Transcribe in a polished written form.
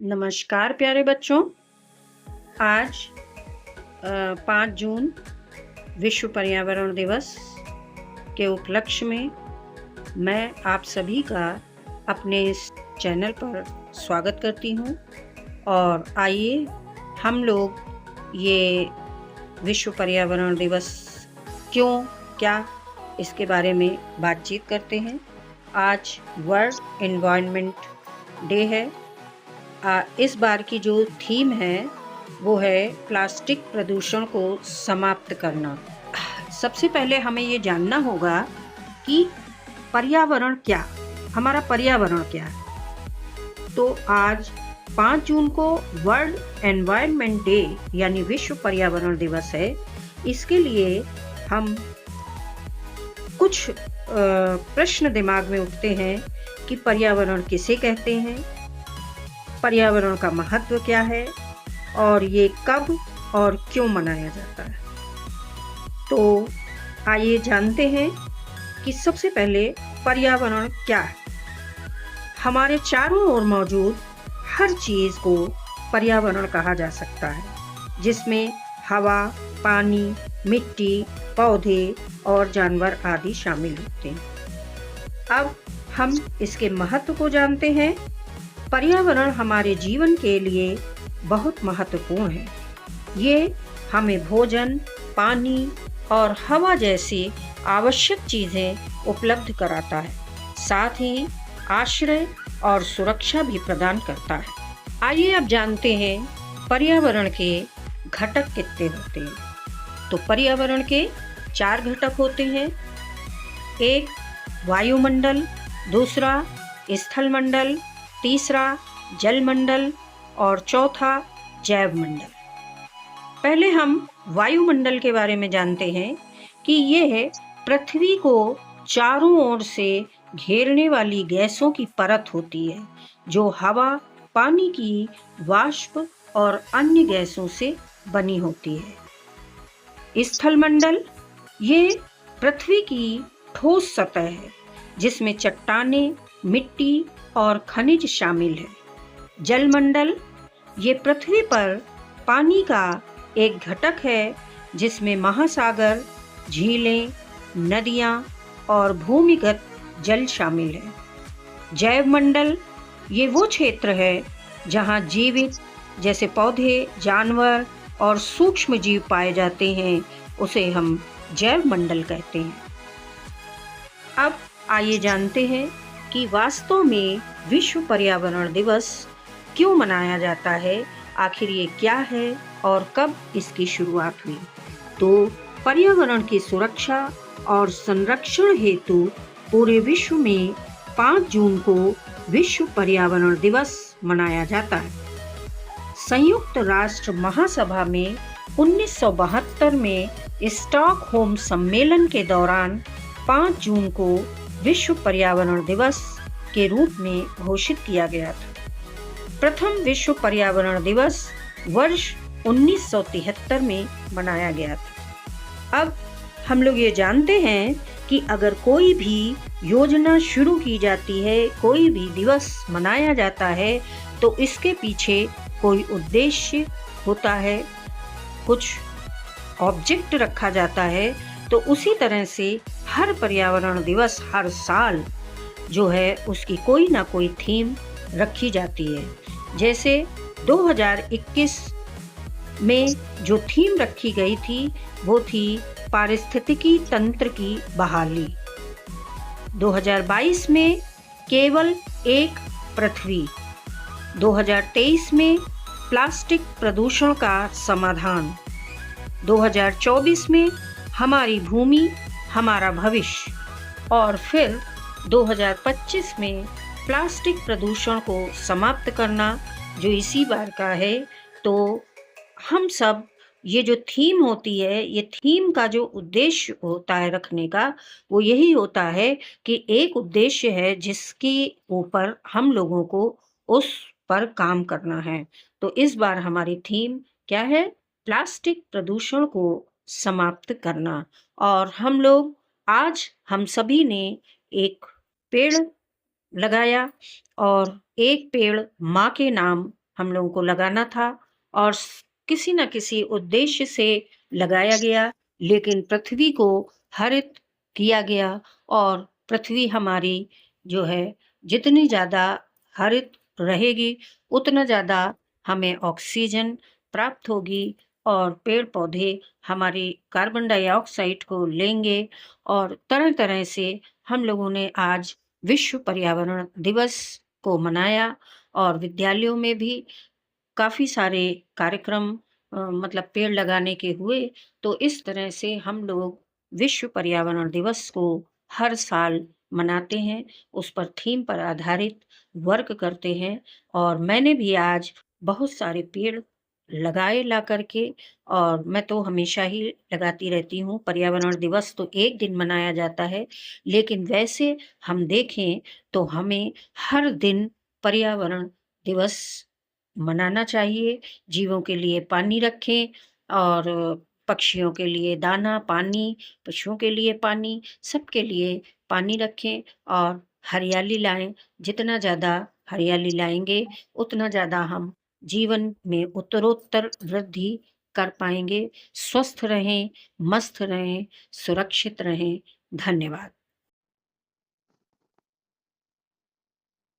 नमस्कार प्यारे बच्चों। आज 5 जून विश्व पर्यावरण दिवस के उपलक्ष्य में मैं आप सभी का अपने इस चैनल पर स्वागत करती हूँ। और आइए हम लोग ये विश्व पर्यावरण दिवस क्यों, क्या, इसके बारे में बातचीत करते हैं। आज वर्ल्ड एनवायरनमेंट डे है। इस बार की जो थीम है वो है प्लास्टिक प्रदूषण को समाप्त करना। सबसे पहले हमें ये जानना होगा कि पर्यावरण क्या, हमारा पर्यावरण क्या है। तो आज 5 जून को वर्ल्ड एनवायरनमेंट डे यानी विश्व पर्यावरण दिवस है। इसके लिए हम कुछ प्रश्न दिमाग में उठते हैं कि पर्यावरण किसे कहते हैं, पर्यावरण का महत्व क्या है और ये कब और क्यों मनाया जाता है। तो आइए जानते हैं कि सबसे पहले पर्यावरण क्या है। हमारे चारों ओर मौजूद हर चीज को पर्यावरण कहा जा सकता है, जिसमें हवा, पानी, मिट्टी, पौधे और जानवर आदि शामिल होते हैं। अब हम इसके महत्व को जानते हैं। पर्यावरण हमारे जीवन के लिए बहुत महत्वपूर्ण है। ये हमें भोजन, पानी और हवा जैसी आवश्यक चीजें उपलब्ध कराता है, साथ ही आश्रय और सुरक्षा भी प्रदान करता है। आइए अब जानते हैं पर्यावरण के घटक कितने होते हैं। तो पर्यावरण के 4 घटक होते हैं। एक वायुमंडल, दूसरा स्थलमंडल, तीसरा जलमंडल और चौथा जैव मंडल। पहले हम वायुमंडल के बारे में जानते हैं कि यह पृथ्वी को चारों ओर से घेरने वाली गैसों की परत होती है, जो हवा, पानी की वाष्प और अन्य गैसों से बनी होती है। स्थलमंडल ये पृथ्वी की ठोस सतह है, जिसमें चट्टानें, मिट्टी और खनिज शामिल है। जलमंडल ये पृथ्वी पर पानी का एक घटक है, जिसमें महासागर, झीलें, नदियां और भूमिगत जल शामिल है। जैव मंडल ये वो क्षेत्र है जहां जीवित जैसे पौधे, जानवर और सूक्ष्म जीव पाए जाते हैं, उसे हम जैव मंडल कहते हैं। अब आइए जानते हैं कि वास्तव में विश्व पर्यावरण दिवस क्यों मनाया जाता है, आखिर ये क्या है और कब इसकी शुरुआत हुई। तो पर्यावरण की सुरक्षा और संरक्षण हेतु पूरे विश्व में 5 जून को विश्व पर्यावरण दिवस मनाया जाता है। संयुक्त राष्ट्र महासभा में 1972 में स्टॉकहोम सम्मेलन के दौरान 5 जून को विश्व पर्यावरण दिवस के रूप में घोषित किया गया था। प्रथम विश्व पर्यावरण दिवस वर्ष 1973 में मनाया गया था। अब हम लोग ये जानते हैं कि अगर कोई भी योजना शुरू की जाती है, कोई भी दिवस मनाया जाता है, तो इसके पीछे कोई उद्देश्य होता है, कुछ ऑब्जेक्ट रखा जाता है। तो उसी तरह से हर पर्यावरण दिवस हर साल जो है उसकी कोई ना कोई थीम रखी जाती है। जैसे 2021 में जो थीम रखी गई थी वो थी पारिस्थितिकी तंत्र की बहाली। 2022 में केवल एक पृथ्वी। 2023 में प्लास्टिक प्रदूषण का समाधान। 2024 में हमारी भूमि हमारा भविष्य। और फिर 2025 में प्लास्टिक प्रदूषण को समाप्त करना, जो इसी बार का है। तो हम सब ये जो थीम होती है, ये थीम का जो उद्देश्य होता है रखने का, वो यही होता है कि एक उद्देश्य है जिसके ऊपर हम लोगों को उस पर काम करना है। तो इस बार हमारी थीम क्या है? प्लास्टिक प्रदूषण को समाप्त करना। और हम सभी ने एक पेड़ लगाया और एक पेड़ माँ के नाम हम लोगों को लगाना था और किसी न किसी उद्देश्य से लगाया गया, लेकिन पृथ्वी को हरित किया गया और पृथ्वी हमारी जो है जितनी ज़्यादा हरित रहेगी उतना ज़्यादा हमें ऑक्सीजन प्राप्त होगी और पेड़-पौधे हमारी कार्बन डाइऑक्साइड को लेंगे और तरह-तरह से हम लोगों ने आज विश्व पर्यावरण दिवस को मनाया और विद्यालयों में भी काफ़ी सारे कार्यक्रम मतलब पेड़ लगाने के हुए। तो इस तरह से हम लोग विश्व पर्यावरण दिवस को हर साल मनाते हैं, उस पर थीम पर आधारित वर्क करते हैं और मैंने भी आज बहुत सारे पेड़ लगाए ला कर के और मैं तो हमेशा ही लगाती रहती हूँ। पर्यावरण दिवस तो एक दिन मनाया जाता है, लेकिन वैसे हम देखें तो हमें हर दिन पर्यावरण दिवस मनाना चाहिए। जीवों के लिए पानी रखें और पक्षियों के लिए दाना, पानी, पशुओं के लिए पानी, सबके लिए पानी रखें और हरियाली लाएँ। जितना ज़्यादा हरियाली लाएँगे, उतना ज़्यादा हम जीवन में उत्तरोत्तर वृद्धि कर पाएँगे। स्वस्थ रहें, मस्त रहें, सुरक्षित रहें। धन्यवाद।